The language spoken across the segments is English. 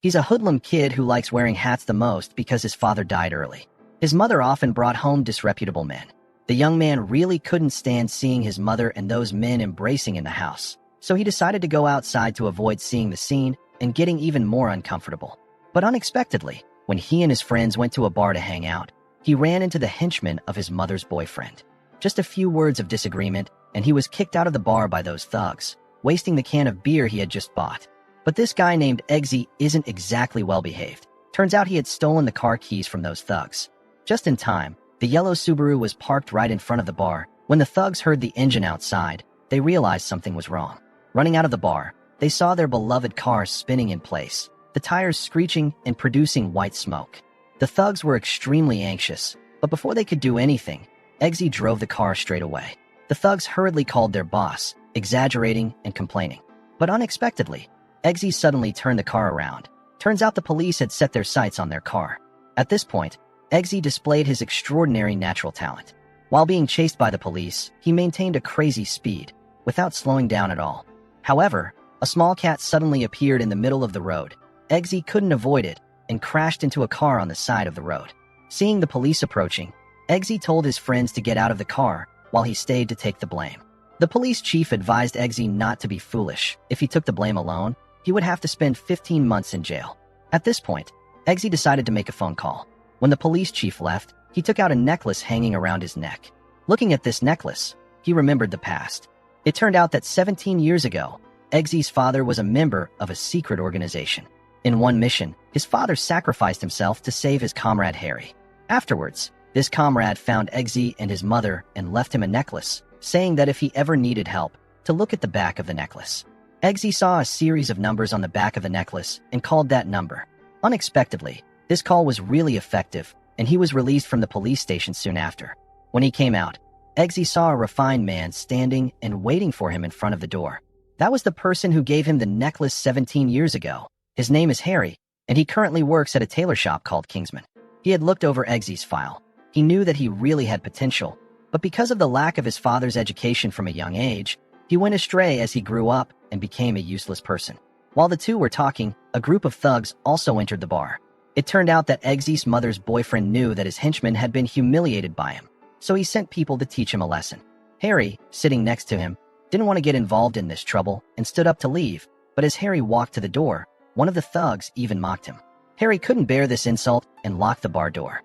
He's a hoodlum kid who likes wearing hats the most because his father died early. His mother often brought home disreputable men. The young man really couldn't stand seeing his mother and those men embracing in the house, so he decided to go outside to avoid seeing the scene and getting even more uncomfortable. But unexpectedly, when he and his friends went to a bar to hang out, he ran into the henchman of his mother's boyfriend. Just a few words of disagreement, and he was kicked out of the bar by those thugs, wasting the can of beer he had just bought. But this guy named Eggsy isn't exactly well-behaved. Turns out he had stolen the car keys from those thugs. Just in time, the yellow Subaru was parked right in front of the bar. When the thugs heard the engine outside, they realized something was wrong. Running out of the bar, they saw their beloved car spinning in place, the tires screeching and producing white smoke. The thugs were extremely anxious, but before they could do anything, Eggsy drove the car straight away. The thugs hurriedly called their boss, exaggerating and complaining. But unexpectedly, Eggsy suddenly turned the car around. Turns out the police had set their sights on their car. At this point, Eggsy displayed his extraordinary natural talent. While being chased by the police, he maintained a crazy speed, without slowing down at all. However, a small cat suddenly appeared in the middle of the road. Eggsy couldn't avoid it and crashed into a car on the side of the road. Seeing the police approaching, Eggsy told his friends to get out of the car while he stayed to take the blame. The police chief advised Eggsy not to be foolish. If he took the blame alone, he would have to spend 15 months in jail. At this point, Eggsy decided to make a phone call. When the police chief left, he took out a necklace hanging around his neck. Looking at this necklace, he remembered the past. It turned out that 17 years ago, Eggsy's father was a member of a secret organization. In one mission, his father sacrificed himself to save his comrade Harry. Afterwards, this comrade found Eggsy and his mother and left him a necklace, saying that if he ever needed help, to look at the back of the necklace. Eggsy saw a series of numbers on the back of the necklace and called that number. Unexpectedly, this call was really effective, and he was released from the police station soon after. When he came out, Eggsy saw a refined man standing and waiting for him in front of the door. That was the person who gave him the necklace 17 years ago. His name is Harry, and he currently works at a tailor shop called Kingsman. He had looked over Eggsy's file. He knew that he really had potential, but because of the lack of his father's education from a young age, he went astray as he grew up and became a useless person. While the two were talking, a group of thugs also entered the bar. It turned out that Eggsy's mother's boyfriend knew that his henchman had been humiliated by him, so he sent people to teach him a lesson. Harry, sitting next to him, didn't want to get involved in this trouble and stood up to leave, but as Harry walked to the door, one of the thugs even mocked him. Harry couldn't bear this insult and locked the bar door.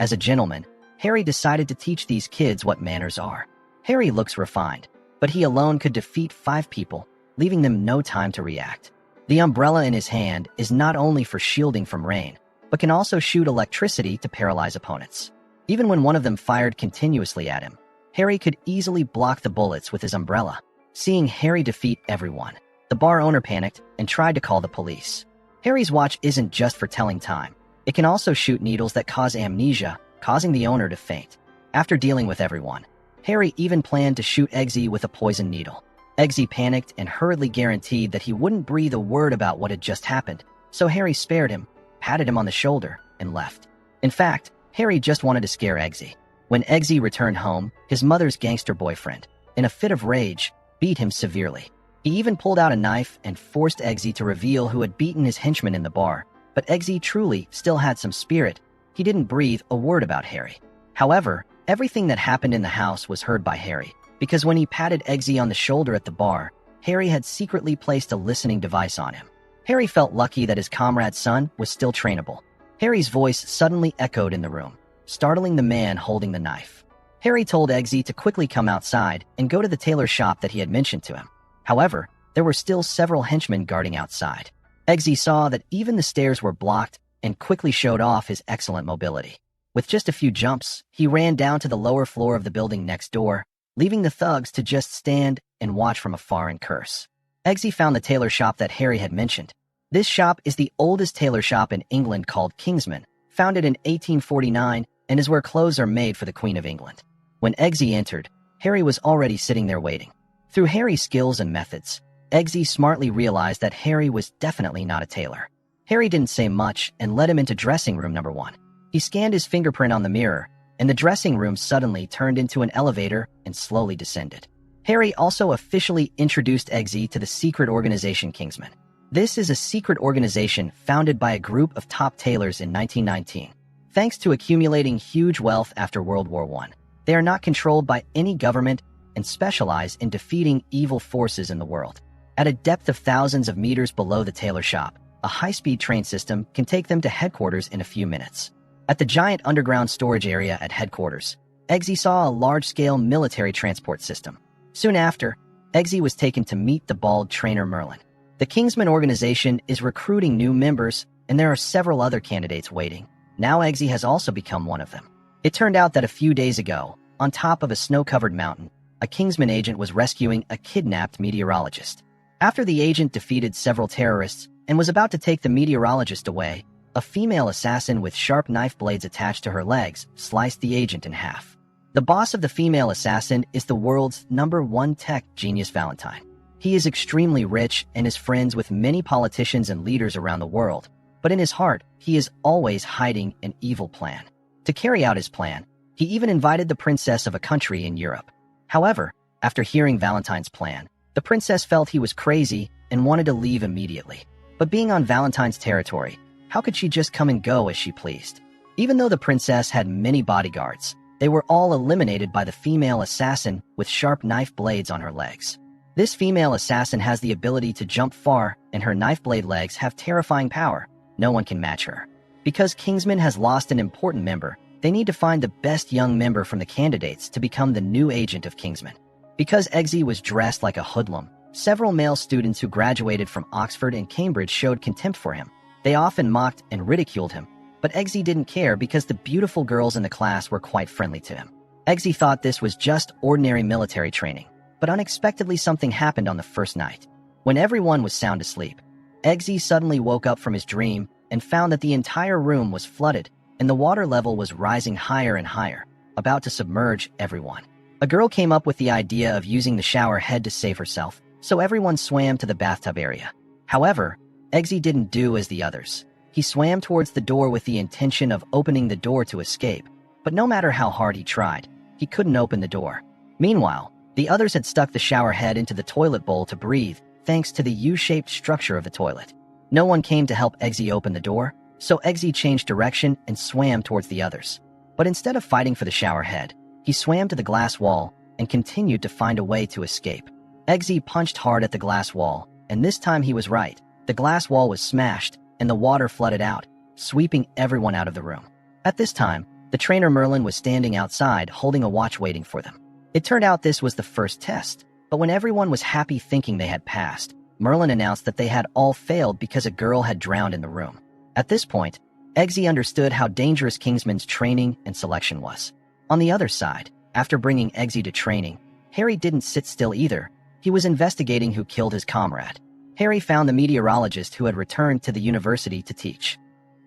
As a gentleman, Harry decided to teach these kids what manners are. Harry looks refined, but he alone could defeat 5 people, leaving them no time to react. The umbrella in his hand is not only for shielding from rain, but can also shoot electricity to paralyze opponents. Even when one of them fired continuously at him, Harry could easily block the bullets with his umbrella. Seeing Harry defeat everyone, the bar owner panicked and tried to call the police. Harry's watch isn't just for telling time. It can also shoot needles that cause amnesia, causing the owner to faint. After dealing with everyone, Harry even planned to shoot Eggsy with a poison needle. Eggsy panicked and hurriedly guaranteed that he wouldn't breathe a word about what had just happened, so Harry spared him, patted him on the shoulder, and left. In fact, Harry just wanted to scare Eggsy. When Eggsy returned home, his mother's gangster boyfriend, in a fit of rage, beat him severely. He even pulled out a knife and forced Eggsy to reveal who had beaten his henchman in the bar. But Eggsy truly still had some spirit. He didn't breathe a word about Harry. However, everything that happened in the house was heard by Harry, because when he patted Eggsy on the shoulder at the bar, Harry had secretly placed a listening device on him. Harry felt lucky that his comrade's son was still trainable. Harry's voice suddenly echoed in the room, startling the man holding the knife. Harry told Eggsy to quickly come outside and go to the tailor shop that he had mentioned to him. However, there were still several henchmen guarding outside. Eggsy saw that even the stairs were blocked and quickly showed off his excellent mobility. With just a few jumps, he ran down to the lower floor of the building next door, leaving the thugs to just stand and watch from afar and curse. Eggsy found the tailor shop that Harry had mentioned. This shop is the oldest tailor shop in England called Kingsman, founded in 1849, and is where clothes are made for the Queen of England. When Eggsy entered, Harry was already sitting there waiting. Through Harry's skills and methods, Eggsy smartly realized that Harry was definitely not a tailor. Harry didn't say much and led him into dressing room number 1. He scanned his fingerprint on the mirror, and the dressing room suddenly turned into an elevator and slowly descended. Harry also officially introduced Eggsy to the secret organization Kingsman. This is a secret organization founded by a group of top tailors in 1919. Thanks to accumulating huge wealth after World War I, they are not controlled by any government and specialize in defeating evil forces in the world. At a depth of thousands of meters below the tailor shop, a high-speed train system can take them to headquarters in a few minutes. At the giant underground storage area at headquarters, Eggsy saw a large-scale military transport system. Soon after, Eggsy was taken to meet the bald trainer Merlin. The Kingsman organization is recruiting new members, and there are several other candidates waiting. Now Eggsy has also become one of them. It turned out that a few days ago, on top of a snow-covered mountain, a Kingsman agent was rescuing a kidnapped meteorologist. After the agent defeated several terrorists and was about to take the meteorologist away, a female assassin with sharp knife blades attached to her legs sliced the agent in half. The boss of the female assassin is the world's #1 tech genius Valentine. He is extremely rich and is friends with many politicians and leaders around the world, but in his heart, he is always hiding an evil plan. To carry out his plan, he even invited the princess of a country in Europe. However, after hearing Valentine's plan, the princess felt he was crazy and wanted to leave immediately. But being on Valentine's territory, how could she just come and go as she pleased? Even though the princess had many bodyguards, they were all eliminated by the female assassin with sharp knife blades on her legs. This female assassin has the ability to jump far, and her knife blade legs have terrifying power. No one can match her. Because Kingsman has lost an important member, they need to find the best young member from the candidates to become the new agent of Kingsman. Because Eggsy was dressed like a hoodlum, several male students who graduated from Oxford and Cambridge showed contempt for him. They often mocked and ridiculed him, but Eggsy didn't care because the beautiful girls in the class were quite friendly to him. Eggsy thought this was just ordinary military training, but unexpectedly something happened on the first night. When everyone was sound asleep, Eggsy suddenly woke up from his dream and found that the entire room was flooded and the water level was rising higher and higher, about to submerge everyone. A girl came up with the idea of using the shower head to save herself, so everyone swam to the bathtub area. However, Eggsy didn't do as the others. He swam towards the door with the intention of opening the door to escape, but no matter how hard he tried, he couldn't open the door. Meanwhile, the others had stuck the shower head into the toilet bowl to breathe, thanks to the U-shaped structure of the toilet. No one came to help Eggsy open the door, so Eggsy changed direction and swam towards the others. But instead of fighting for the shower head, he swam to the glass wall and continued to find a way to escape. Eggsy punched hard at the glass wall, and this time he was right. The glass wall was smashed, and the water flooded out, sweeping everyone out of the room. At this time, the trainer Merlin was standing outside holding a watch waiting for them. It turned out this was the first test, but when everyone was happy thinking they had passed, Merlin announced that they had all failed because a girl had drowned in the room. At this point, Eggsy understood how dangerous Kingsman's training and selection was. On the other side, after bringing Eggsy to training, Harry didn't sit still either. He was investigating who killed his comrade. Harry found the meteorologist who had returned to the university to teach.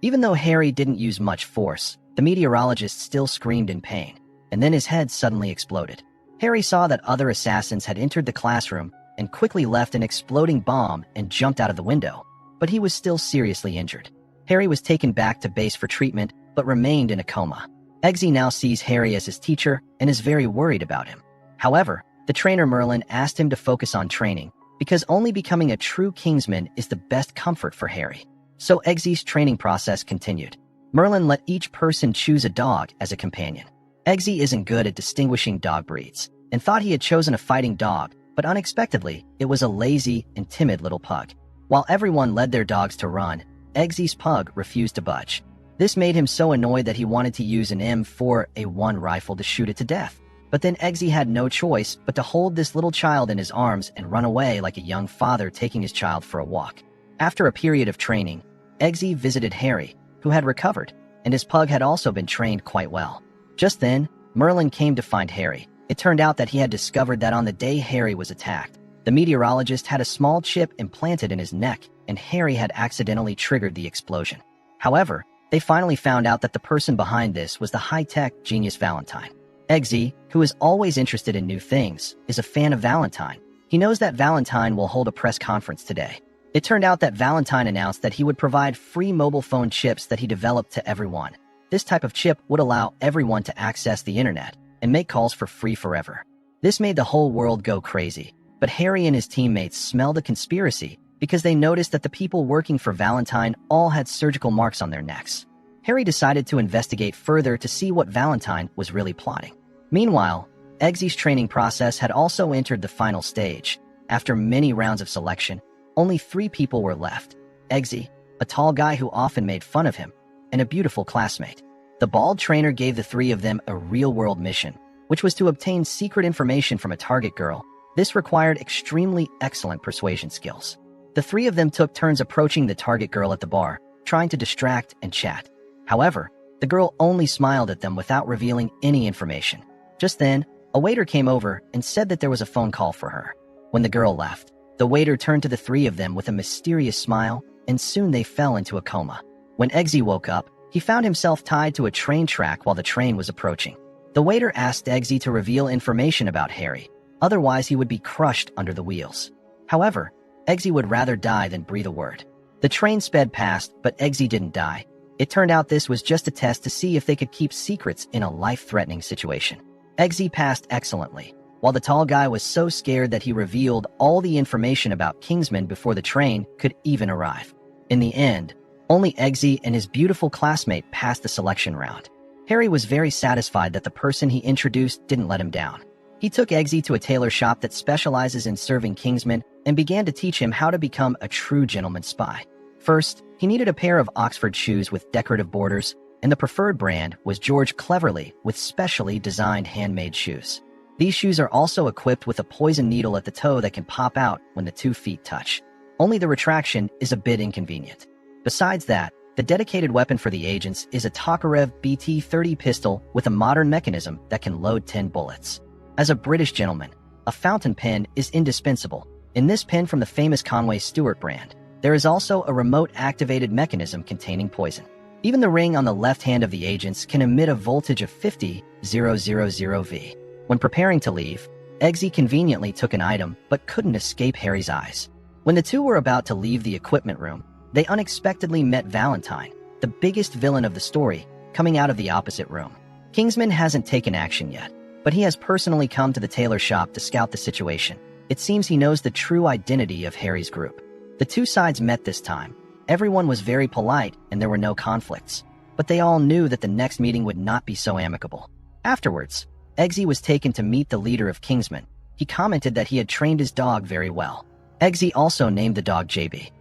Even though Harry didn't use much force, the meteorologist still screamed in pain, and then his head suddenly exploded. Harry saw that other assassins had entered the classroom and quickly left an exploding bomb and jumped out of the window, but he was still seriously injured. Harry was taken back to base for treatment, but remained in a coma. Eggsy now sees Harry as his teacher and is very worried about him. However, the trainer Merlin asked him to focus on training, because only becoming a true Kingsman is the best comfort for Harry. So Eggsy's training process continued. Merlin let each person choose a dog as a companion. Eggsy isn't good at distinguishing dog breeds, and thought he had chosen a fighting dog, but unexpectedly, it was a lazy and timid little pug. While everyone led their dogs to run, Eggsy's pug refused to budge. This made him so annoyed that he wanted to use an M4A1 rifle to shoot it to death. But then Eggsy had no choice but to hold this little child in his arms and run away like a young father taking his child for a walk. After a period of training, Eggsy visited Harry, who had recovered, and his pug had also been trained quite well. Just then, Merlin came to find Harry. It turned out that he had discovered that on the day Harry was attacked, the meteorologist had a small chip implanted in his neck, and Harry had accidentally triggered the explosion. However, they finally found out that the person behind this was the high-tech genius Valentine. Eggsy, who is always interested in new things, is a fan of Valentine. He knows that Valentine will hold a press conference today. It turned out that Valentine announced that he would provide free mobile phone chips that he developed to everyone. This type of chip would allow everyone to access the internet and make calls for free forever. This made the whole world go crazy, but Harry and his teammates smelled a conspiracy because they noticed that the people working for Valentine all had surgical marks on their necks. Harry decided to investigate further to see what Valentine was really plotting. Meanwhile, Eggsy's training process had also entered the final stage. After many rounds of selection, only 3 people were left: Eggsy, a tall guy who often made fun of him, and a beautiful classmate. The bald trainer gave the 3 of them a real-world mission, which was to obtain secret information from a target girl. This required extremely excellent persuasion skills. The 3 of them took turns approaching the target girl at the bar, trying to distract and chat. However, the girl only smiled at them without revealing any information. Just then, a waiter came over and said that there was a phone call for her. When the girl left, the waiter turned to the 3 of them with a mysterious smile, and soon they fell into a coma. When Eggsy woke up, he found himself tied to a train track while the train was approaching. The waiter asked Eggsy to reveal information about Harry, otherwise he would be crushed under the wheels. However, Eggsy would rather die than breathe a word. The train sped past, but Eggsy didn't die. It turned out this was just a test to see if they could keep secrets in a life-threatening situation. Eggsy passed excellently, while the tall guy was so scared that he revealed all the information about Kingsman before the train could even arrive. In the end, only Eggsy and his beautiful classmate passed the selection round. Harry was very satisfied that the person he introduced didn't let him down. He took Eggsy to a tailor shop that specializes in serving Kingsmen and began to teach him how to become a true gentleman spy. First, he needed a pair of Oxford shoes with decorative borders, and the preferred brand was George Cleverly with specially designed handmade shoes. These shoes are also equipped with a poison needle at the toe that can pop out when the 2 feet touch. Only the retraction is a bit inconvenient. Besides that, the dedicated weapon for the agents is a Tokarev BT-30 pistol with a modern mechanism that can load 10 bullets. As a British gentleman, a fountain pen is indispensable. In this pen from the famous Conway Stewart brand, there is also a remote-activated mechanism containing poison. Even the ring on the left hand of the agents can emit a voltage of 50,000 V. When preparing to leave, Eggsy conveniently took an item but couldn't escape Harry's eyes. When the 2 were about to leave the equipment room, they unexpectedly met Valentine, the biggest villain of the story, coming out of the opposite room. Kingsman hasn't taken action yet, but he has personally come to the tailor shop to scout the situation. It seems he knows the true identity of Harry's group. The 2 sides met this time. Everyone was very polite and there were no conflicts, but they all knew that the next meeting would not be so amicable. Afterwards, Eggsy was taken to meet the leader of Kingsman. He commented that he had trained his dog very well. Eggsy also named the dog JB.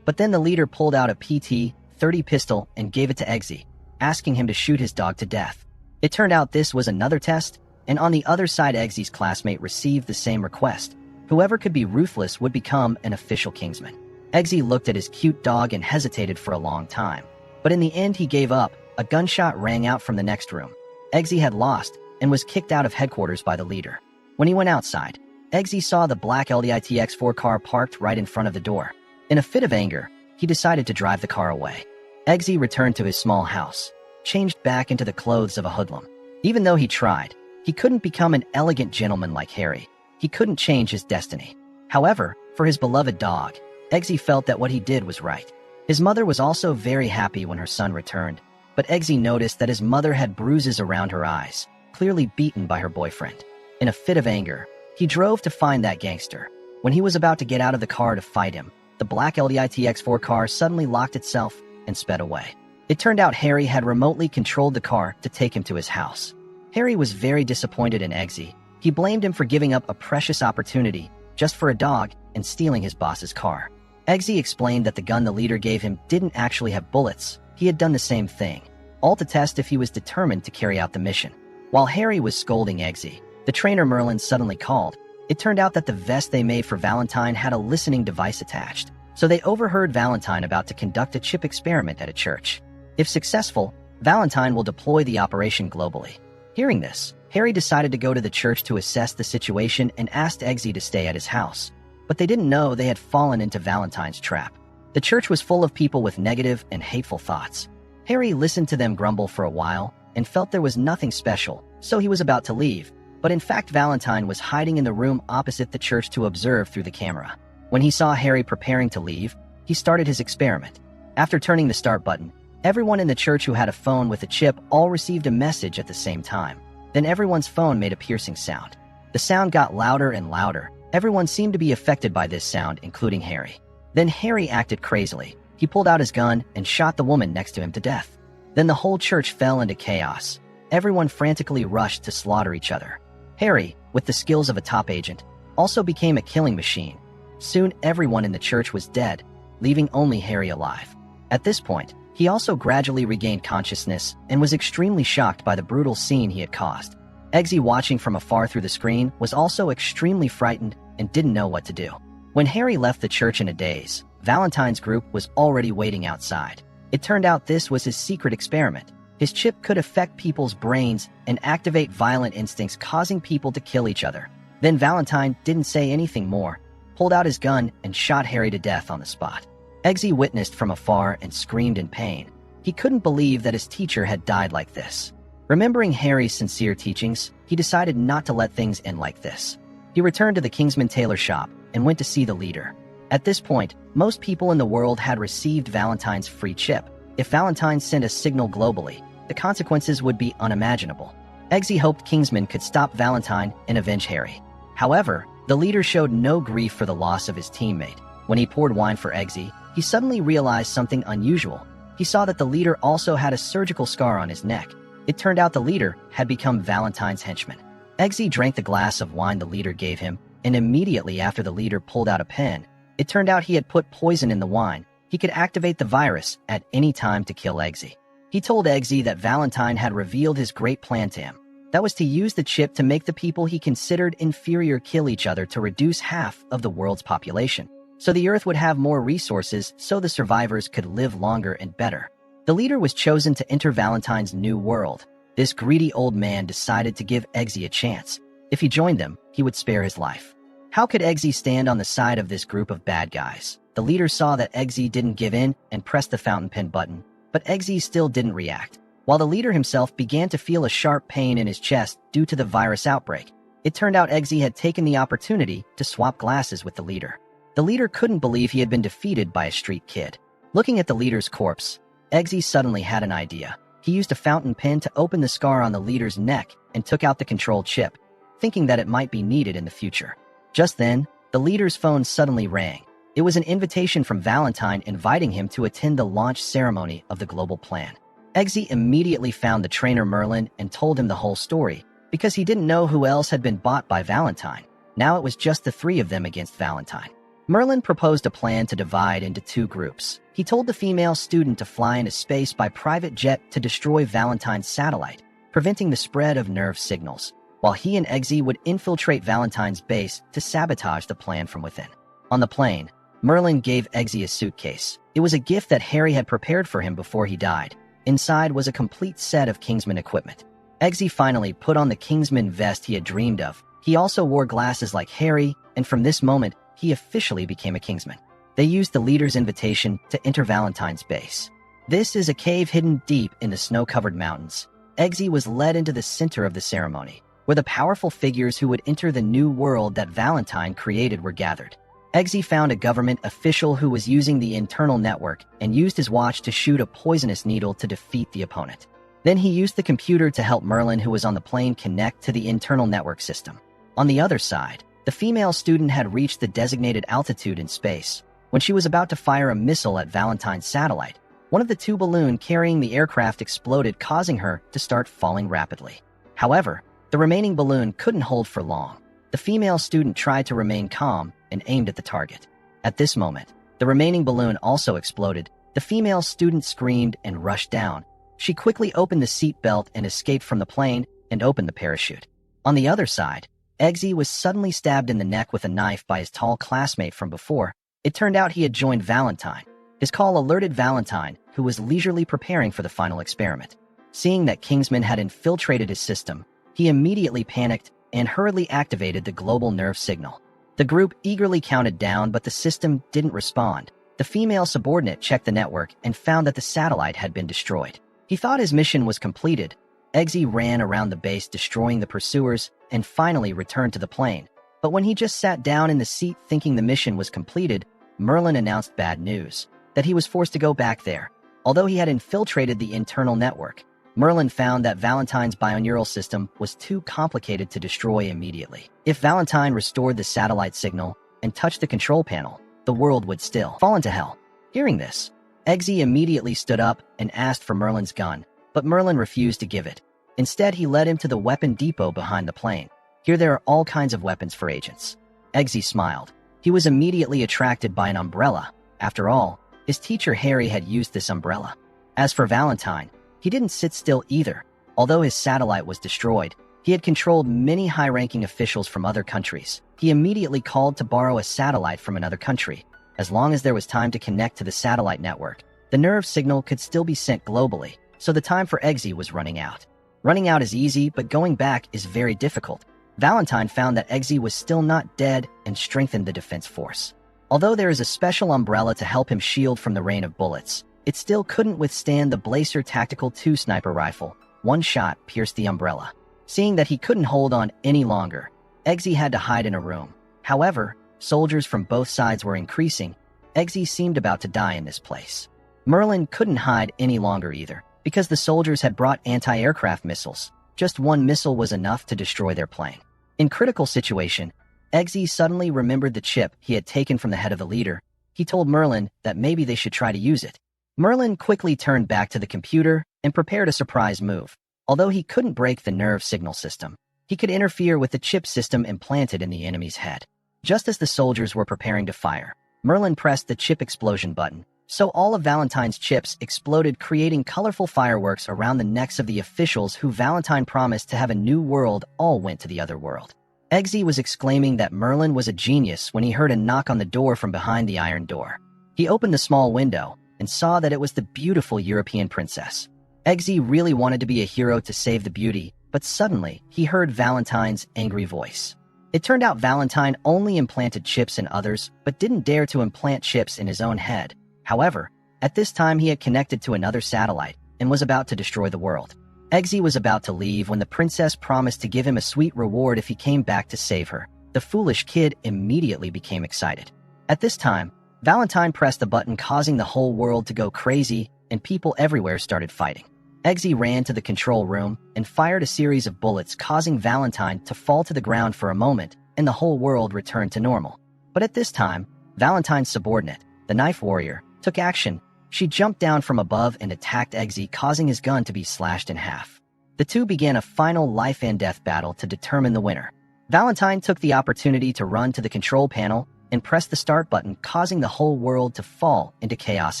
But then the leader pulled out a PT-30 pistol and gave it to Eggsy, asking him to shoot his dog to death. It turned out this was another test, and on the other side Eggsy's classmate received the same request. Whoever could be ruthless would become an official Kingsman. Eggsy looked at his cute dog and hesitated for a long time. But in the end he gave up. A gunshot rang out from the next room. Eggsy had lost and was kicked out of headquarters by the leader. When he went outside, Eggsy saw the black LDITX-4 car parked right in front of the door. In a fit of anger, he decided to drive the car away. Eggsy returned to his small house, changed back into the clothes of a hoodlum. Even though he tried, he couldn't become an elegant gentleman like Harry. He couldn't change his destiny. However, for his beloved dog, Eggsy felt that what he did was right. His mother was also very happy when her son returned, but Eggsy noticed that his mother had bruises around her eyes, clearly beaten by her boyfriend. In a fit of anger, he drove to find that gangster. When he was about to get out of the car to fight him, the black LDITX-4 car suddenly locked itself and sped away. It turned out Harry had remotely controlled the car to take him to his house. Harry was very disappointed in Eggsy. He blamed him for giving up a precious opportunity just for a dog and stealing his boss's car. Eggsy explained that the gun the leader gave him didn't actually have bullets. He had done the same thing, all to test if he was determined to carry out the mission. While Harry was scolding Eggsy, the trainer Merlin suddenly called. It turned out that the vest they made for Valentine had a listening device attached, so they overheard Valentine about to conduct a chip experiment at a church. If successful, Valentine will deploy the operation globally. Hearing this, Harry decided to go to the church to assess the situation and asked Eggsy to stay at his house. But they didn't know they had fallen into Valentine's trap. The church was full of people with negative and hateful thoughts. Harry listened to them grumble for a while and felt there was nothing special, so he was about to leave. But in fact, Valentine was hiding in the room opposite the church to observe through the camera. When he saw Harry preparing to leave, he started his experiment. After turning the start button, everyone in the church who had a phone with a chip all received a message at the same time. Then everyone's phone made a piercing sound. The sound got louder and louder. Everyone seemed to be affected by this sound, including Harry. Then Harry acted crazily. He pulled out his gun and shot the woman next to him to death. Then the whole church fell into chaos. Everyone frantically rushed to slaughter each other. Harry, with the skills of a top agent, also became a killing machine. Soon everyone in the church was dead, leaving only Harry alive. At this point, he also gradually regained consciousness and was extremely shocked by the brutal scene he had caused. Eggsy, watching from afar through the screen, was also extremely frightened and didn't know what to do. When Harry left the church in a daze, Valentine's group was already waiting outside. It turned out this was his secret experiment. His chip could affect people's brains and activate violent instincts, causing people to kill each other. Then Valentine didn't say anything more, pulled out his gun, and shot Harry to death on the spot. Eggsy witnessed from afar and screamed in pain. He couldn't believe that his teacher had died like this. Remembering Harry's sincere teachings, he decided not to let things end like this. He returned to the Kingsman tailor shop and went to see the leader. At this point, most people in the world had received Valentine's free chip. If Valentine sent a signal globally, the consequences would be unimaginable. Eggsy hoped Kingsman could stop Valentine and avenge Harry. However, the leader showed no grief for the loss of his teammate. When he poured wine for Eggsy, he suddenly realized something unusual. He saw that the leader also had a surgical scar on his neck. It turned out the leader had become Valentine's henchman. Eggsy drank the glass of wine the leader gave him, and immediately after the leader pulled out a pen, it turned out he had put poison in the wine. He could activate the virus at any time to kill Eggsy. He told Eggsy that Valentine had revealed his great plan to him. That was to use the chip to make the people he considered inferior kill each other to reduce half of the world's population, so the Earth would have more resources so the survivors could live longer and better. The leader was chosen to enter Valentine's new world. This greedy old man decided to give Eggsy a chance. If he joined them, he would spare his life. How could Eggsy stand on the side of this group of bad guys? The leader saw that Eggsy didn't give in and pressed the fountain pen button, but Eggsy still didn't react. While the leader himself began to feel a sharp pain in his chest due to the virus outbreak, it turned out Eggsy had taken the opportunity to swap glasses with the leader. The leader couldn't believe he had been defeated by a street kid. Looking at the leader's corpse, Eggsy suddenly had an idea. He used a fountain pen to open the scar on the leader's neck and took out the control chip, thinking that it might be needed in the future. Just then, the leader's phone suddenly rang. It was an invitation from Valentine inviting him to attend the launch ceremony of the global plan. Eggsy immediately found the trainer Merlin and told him the whole story, because he didn't know who else had been bought by Valentine. Now it was just the three of them against Valentine. Merlin proposed a plan to divide into two groups. He told the female student to fly into space by private jet to destroy Valentine's satellite, preventing the spread of nerve signals, while he and Eggsy would infiltrate Valentine's base to sabotage the plan from within. On the plane, Merlin gave Eggsy a suitcase. It was a gift that Harry had prepared for him before he died. Inside was a complete set of Kingsman equipment. Eggsy finally put on the Kingsman vest he had dreamed of. He also wore glasses like Harry, and from this moment, he officially became a Kingsman. They used the leader's invitation to enter Valentine's base. This is a cave hidden deep in the snow-covered mountains. Eggsy was led into the center of the ceremony, where the powerful figures who would enter the new world that Valentine created were gathered. Eggsy found a government official who was using the internal network and used his watch to shoot a poisonous needle to defeat the opponent. Then he used the computer to help Merlin, who was on the plane, connect to the internal network system. On the other side, the female student had reached the designated altitude in space. When she was about to fire a missile at Valentine's satellite, one of the two balloons carrying the aircraft exploded, causing her to start falling rapidly. However, the remaining balloon couldn't hold for long. The female student tried to remain calm and aimed at the target. At this moment, the remaining balloon also exploded. The female student screamed and rushed down. She quickly opened the seat belt and escaped from the plane and opened the parachute. On the other side, Eggsy was suddenly stabbed in the neck with a knife by his tall classmate from before. It turned out he had joined Valentine. His call alerted Valentine, who was leisurely preparing for the final experiment. Seeing that Kingsman had infiltrated his system, he immediately panicked and hurriedly activated the global nerve signal. The group eagerly counted down, but the system didn't respond. The female subordinate checked the network and found that the satellite had been destroyed. He thought his mission was completed. Eggsy ran around the base, destroying the pursuers, and finally returned to the plane. But when he just sat down in the seat thinking the mission was completed, Merlin announced bad news, that he was forced to go back there. Although he had infiltrated the internal network, Merlin found that Valentine's bioneural system was too complicated to destroy immediately. If Valentine restored the satellite signal and touched the control panel, the world would still fall into hell. Hearing this, Eggsy immediately stood up and asked for Merlin's gun, but Merlin refused to give it. Instead, he led him to the weapon depot behind the plane. Here there are all kinds of weapons for agents. Eggsy smiled. He was immediately attracted by an umbrella. After all, his teacher Harry had used this umbrella. As for Valentine, he didn't sit still either. Although his satellite was destroyed, he had controlled many high-ranking officials from other countries. He immediately called to borrow a satellite from another country. As long as there was time to connect to the satellite network, the nerve signal could still be sent globally, so the time for Eggsy was running out. Running out is easy, but going back is very difficult. Valentine found that Eggsy was still not dead and strengthened the defense force. Although there is a special umbrella to help him shield from the rain of bullets, it still couldn't withstand the Blazer Tactical 2 sniper rifle. One shot pierced the umbrella. Seeing that he couldn't hold on any longer, Eggsy had to hide in a room. However, soldiers from both sides were increasing. Eggsy seemed about to die in this place. Merlin couldn't hide any longer either, because the soldiers had brought anti-aircraft missiles. Just one missile was enough to destroy their plane. In critical situation, Eggsy suddenly remembered the chip he had taken from the head of the leader. He told Merlin that maybe they should try to use it. Merlin quickly turned back to the computer and prepared a surprise move. Although he couldn't break the nerve signal system, he could interfere with the chip system implanted in the enemy's head. Just as the soldiers were preparing to fire, Merlin pressed the chip explosion button, so all of Valentine's chips exploded, creating colorful fireworks around the necks of the officials who Valentine promised to have a new world all went to the other world. Eggsy was exclaiming that Merlin was a genius when he heard a knock on the door from behind the iron door. He opened the small window and saw that it was the beautiful European princess. Eggsy really wanted to be a hero to save the beauty, but suddenly he heard Valentine's angry voice. It turned out Valentine only implanted chips in others, but didn't dare to implant chips in his own head. However, at this time he had connected to another satellite and was about to destroy the world. Eggsy was about to leave when the princess promised to give him a sweet reward if he came back to save her. The foolish kid immediately became excited. At this time, Valentine pressed the button, causing the whole world to go crazy, and people everywhere started fighting. Eggsy ran to the control room and fired a series of bullets, causing Valentine to fall to the ground for a moment, and the whole world returned to normal. But at this time, Valentine's subordinate, the knife warrior, took action. She jumped down from above and attacked Eggsy, causing his gun to be slashed in half. The two began a final life-and-death battle to determine the winner. Valentine took the opportunity to run to the control panel and press the start button, causing the whole world to fall into chaos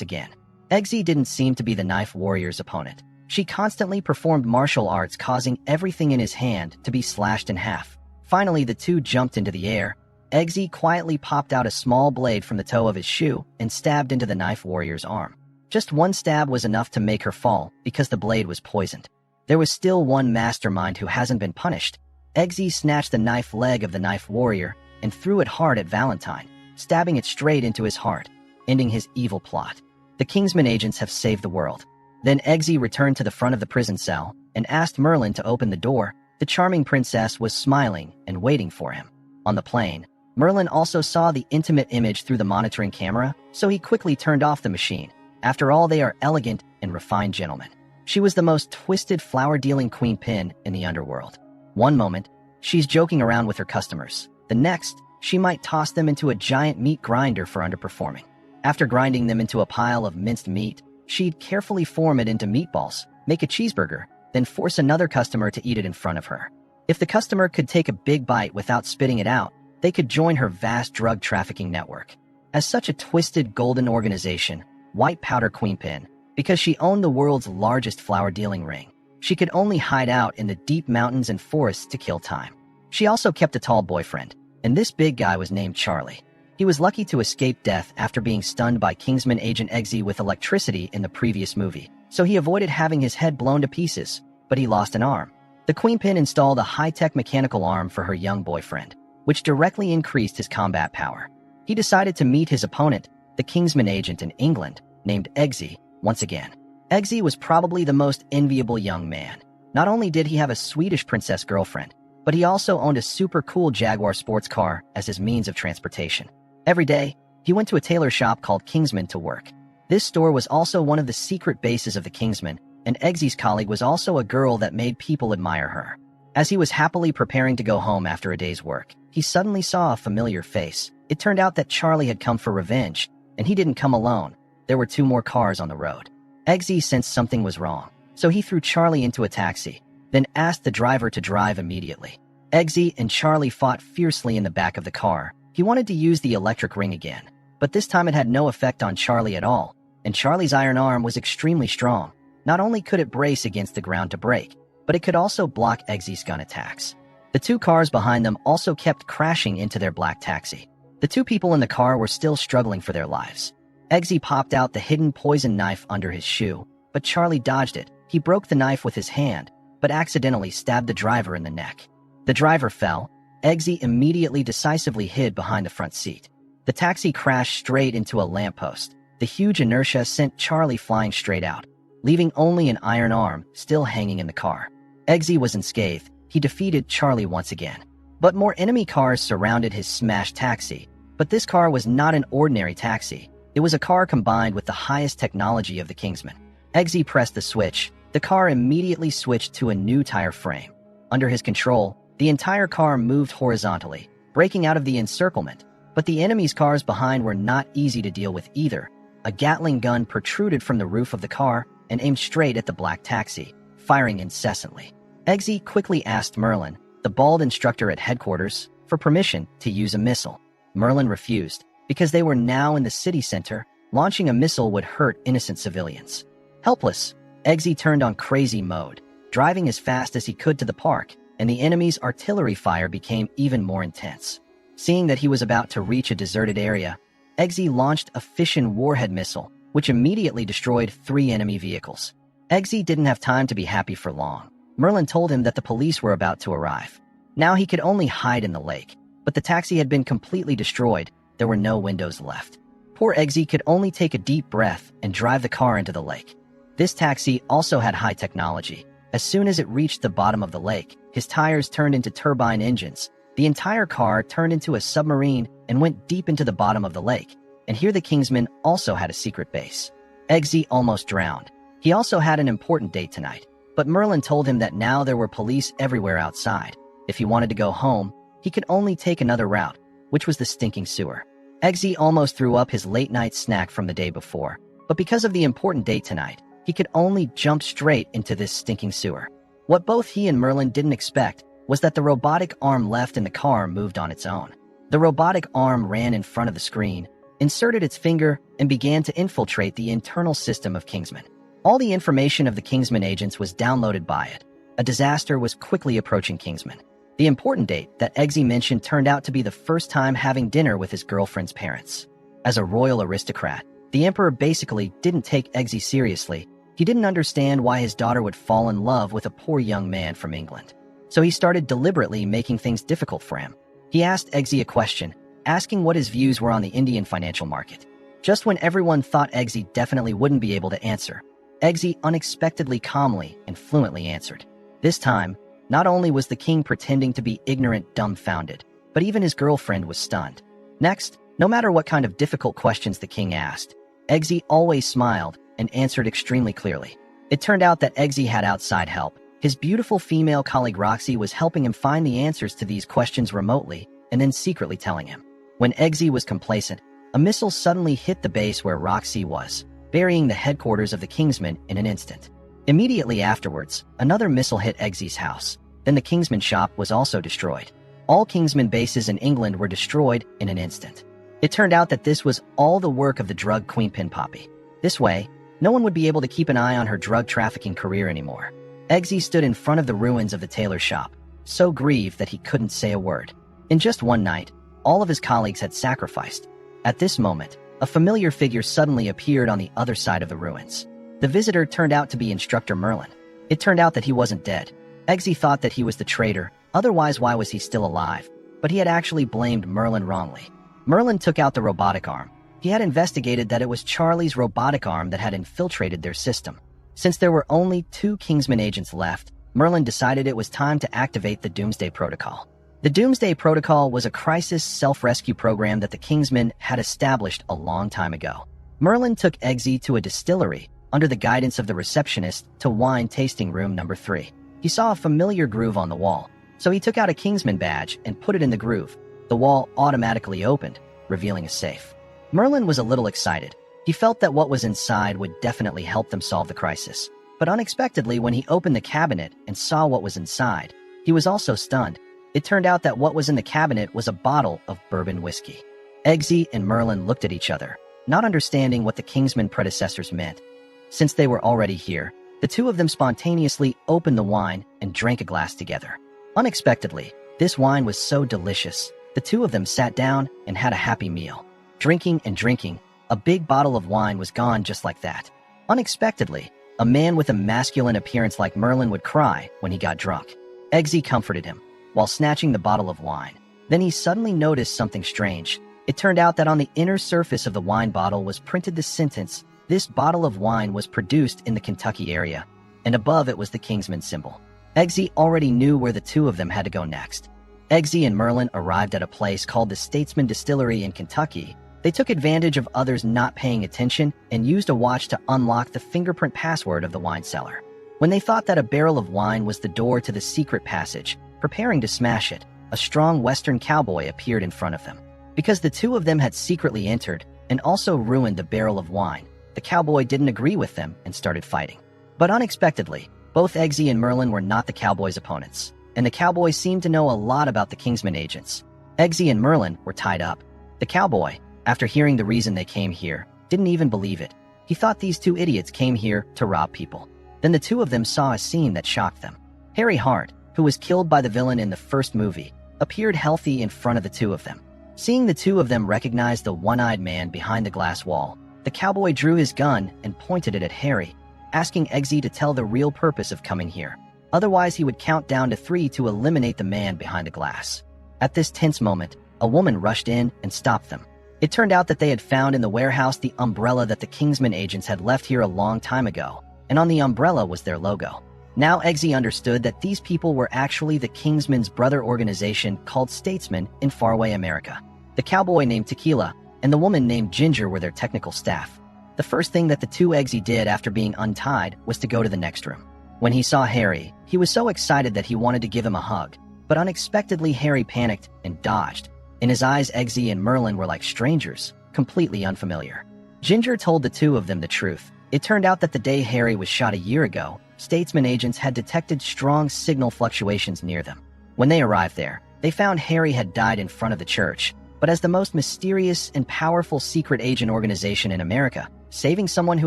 again. Eggsy didn't seem to be the knife warrior's opponent. She constantly performed martial arts, causing everything in his hand to be slashed in half. Finally, the two jumped into the air. Eggsy quietly popped out a small blade from the toe of his shoe and stabbed into the knife warrior's arm. Just one stab was enough to make her fall because the blade was poisoned. There was still one mastermind who hasn't been punished. Eggsy snatched the knife leg of the knife warrior and threw it hard at Valentine, stabbing it straight into his heart, ending his evil plot. The Kingsman agents have saved the world. Then Eggsy returned to the front of the prison cell and asked Merlin to open the door. The charming princess was smiling and waiting for him. On the plane, Merlin also saw the intimate image through the monitoring camera, so he quickly turned off the machine. After all, they are elegant and refined gentlemen. She was the most twisted flower-dealing queen pin in the underworld. One moment, she's joking around with her customers. The next, she might toss them into a giant meat grinder for underperforming. After grinding them into a pile of minced meat, she'd carefully form it into meatballs, make a cheeseburger, then force another customer to eat it in front of her. If the customer could take a big bite without spitting it out, they could join her vast drug trafficking network. As such a twisted golden organization, White Powder Queenpin, because she owned the world's largest flower-dealing ring, she could only hide out in the deep mountains and forests to kill time. She also kept a tall boyfriend, and this big guy was named Charlie. He was lucky to escape death after being stunned by Kingsman agent Eggsy with electricity in the previous movie, so he avoided having his head blown to pieces, but he lost an arm. The Queenpin installed a high-tech mechanical arm for her young boyfriend, which directly increased his combat power. He decided to meet his opponent, the Kingsman agent in England, named Eggsy, once again. Eggsy was probably the most enviable young man. Not only did he have a Swedish princess girlfriend, but he also owned a super cool Jaguar sports car as his means of transportation. Every day, he went to a tailor shop called Kingsman to work. This store was also one of the secret bases of the Kingsman, and Eggsy's colleague was also a girl that made people admire her. As he was happily preparing to go home after a day's work, he suddenly saw a familiar face. It turned out that Charlie had come for revenge, and he didn't come alone. There were 2 more cars on the road. Eggsy sensed something was wrong, so he threw Charlie into a taxi, then asked the driver to drive immediately. Eggsy and Charlie fought fiercely in the back of the car. He wanted to use the electric ring again, but this time it had no effect on Charlie at all, and Charlie's iron arm was extremely strong. Not only could it brace against the ground to brake, but it could also block Eggsy's gun attacks. The 2 cars behind them also kept crashing into their black taxi. The 2 people in the car were still struggling for their lives. Eggsy popped out the hidden poison knife under his shoe, but Charlie dodged it. He broke the knife with his hand, but accidentally stabbed the driver in the neck. The driver fell. Eggsy immediately decisively hid behind the front seat. The taxi crashed straight into a lamppost. The huge inertia sent Charlie flying straight out, leaving only an iron arm still hanging in the car. Eggsy was unscathed. He defeated Charlie once again. But more enemy cars surrounded his smashed taxi. But this car was not an ordinary taxi. It was a car combined with the highest technology of the Kingsmen. Eggsy pressed the switch. The car immediately switched to a new tire frame. Under his control, the entire car moved horizontally, breaking out of the encirclement. But the enemy's cars behind were not easy to deal with either. A Gatling gun protruded from the roof of the car and aimed straight at the black taxi, firing incessantly. Eggsy quickly asked Merlin, the bald instructor at headquarters, for permission to use a missile. Merlin refused, because they were now in the city center. Launching a missile would hurt innocent civilians. Helpless, Eggsy turned on crazy mode, driving as fast as he could to the park, and the enemy's artillery fire became even more intense. Seeing that he was about to reach a deserted area, Eggsy launched a fission warhead missile, which immediately destroyed 3 enemy vehicles. Eggsy didn't have time to be happy for long. Merlin told him that the police were about to arrive. Now he could only hide in the lake, but the taxi had been completely destroyed. There were no windows left. Poor Eggsy could only take a deep breath and drive the car into the lake. This taxi also had high technology. As soon as it reached the bottom of the lake, his tires turned into turbine engines. The entire car turned into a submarine and went deep into the bottom of the lake. And here the Kingsmen also had a secret base. Eggsy almost drowned. He also had an important date tonight, but Merlin told him that now there were police everywhere outside. If he wanted to go home, he could only take another route, which was the stinking sewer. Eggsy almost threw up his late-night snack from the day before, but because of the important date tonight, he could only jump straight into this stinking sewer. What both he and Merlin didn't expect was that the robotic arm left in the car moved on its own. The robotic arm ran in front of the screen, inserted its finger, and began to infiltrate the internal system of Kingsman. All the information of the Kingsman agents was downloaded by it. A disaster was quickly approaching Kingsman. The important date that Eggsy mentioned turned out to be the first time having dinner with his girlfriend's parents. As a royal aristocrat, the emperor basically didn't take Eggsy seriously. He didn't understand why his daughter would fall in love with a poor young man from England. So he started deliberately making things difficult for him. He asked Eggsy a question, asking what his views were on the Indian financial market. Just when everyone thought Eggsy definitely wouldn't be able to answer, Eggsy unexpectedly calmly and fluently answered. This time, not only was the king pretending to be ignorant, dumbfounded, but even his girlfriend was stunned. Next, no matter what kind of difficult questions the king asked, Eggsy always smiled and answered extremely clearly. It turned out that Eggsy had outside help. His beautiful female colleague Roxy was helping him find the answers to these questions remotely and then secretly telling him. When Eggsy was complacent, a missile suddenly hit the base where Roxy was, burying the headquarters of the Kingsmen in an instant. Immediately afterwards, another missile hit Eggsy's house. Then the Kingsman shop was also destroyed. All Kingsman bases in England were destroyed in an instant. It turned out that this was all the work of the drug queen Pin Poppy. This way, no one would be able to keep an eye on her drug trafficking career anymore. Eggsy stood in front of the ruins of the tailor shop, so grieved that he couldn't say a word. In just one night, all of his colleagues had sacrificed. At this moment, a familiar figure suddenly appeared on the other side of the ruins. The visitor turned out to be Instructor Merlin. It turned out that he wasn't dead. Eggsy thought that he was the traitor, otherwise why was he still alive? But he had actually blamed Merlin wrongly. Merlin took out the robotic arm. He had investigated that it was Charlie's robotic arm that had infiltrated their system. Since there were only 2 Kingsman agents left, Merlin decided it was time to activate the Doomsday Protocol. The Doomsday Protocol was a crisis self-rescue program that the Kingsmen had established a long time ago. Merlin took Eggsy to a distillery under the guidance of the receptionist to wine tasting room number 3. He saw a familiar groove on the wall, so he took out a Kingsman badge and put it in the groove. The wall automatically opened, revealing a safe. Merlin was a little excited. He felt that what was inside would definitely help them solve the crisis. But unexpectedly, when he opened the cabinet and saw what was inside, he was also stunned. It turned out that what was in the cabinet was a bottle of bourbon whiskey. Eggsy and Merlin looked at each other, not understanding what the Kingsman predecessors meant. Since they were already here, the two of them spontaneously opened the wine and drank a glass together. Unexpectedly, this wine was so delicious, the two of them sat down and had a happy meal. Drinking and drinking, a big bottle of wine was gone just like that. Unexpectedly, a man with a masculine appearance like Merlin would cry when he got drunk. Eggsy comforted him, while snatching the bottle of wine. Then he suddenly noticed something strange. It turned out that on the inner surface of the wine bottle was printed the sentence, "This bottle of wine was produced in the Kentucky area," and above it was the Kingsman symbol. Eggsy already knew where the two of them had to go next. Eggsy and Merlin arrived at a place called the Statesman Distillery in Kentucky. They took advantage of others not paying attention and used a watch to unlock the fingerprint password of the wine cellar. When they thought that a barrel of wine was the door to the secret passage, preparing to smash it, a strong Western cowboy appeared in front of them. Because the two of them had secretly entered and also ruined the barrel of wine, the cowboy didn't agree with them and started fighting. But unexpectedly, both Eggsy and Merlin were not the cowboy's opponents, and the cowboy seemed to know a lot about the Kingsman agents. Eggsy and Merlin were tied up. The cowboy, after hearing the reason they came here, didn't even believe it. He thought these two idiots came here to rob people. Then the two of them saw a scene that shocked them. Harry Hart, who was killed by the villain in the first movie, appeared healthy in front of the two of them. Seeing the two of them recognize the one-eyed man behind the glass wall, the cowboy drew his gun and pointed it at Harry, asking Eggsy to tell the real purpose of coming here. Otherwise, he would count down to 3 to eliminate the man behind the glass. At this tense moment, a woman rushed in and stopped them. It turned out that they had found in the warehouse the umbrella that the Kingsman agents had left here a long time ago, and on the umbrella was their logo. Now Eggsy understood that these people were actually the Kingsman's brother organization called Statesman in faraway America. The cowboy named Tequila and the woman named Ginger were their technical staff. The first thing that the two Eggsy did after being untied was to go to the next room. When he saw Harry, he was so excited that he wanted to give him a hug, but unexpectedly Harry panicked and dodged. In his eyes, Eggsy and Merlin were like strangers, completely unfamiliar. Ginger told the two of them the truth. It turned out that the day Harry was shot a year ago, Statesman agents had detected strong signal fluctuations near them. When they arrived there, they found Harry had died in front of the church. But as the most mysterious and powerful secret agent organization in America, saving someone who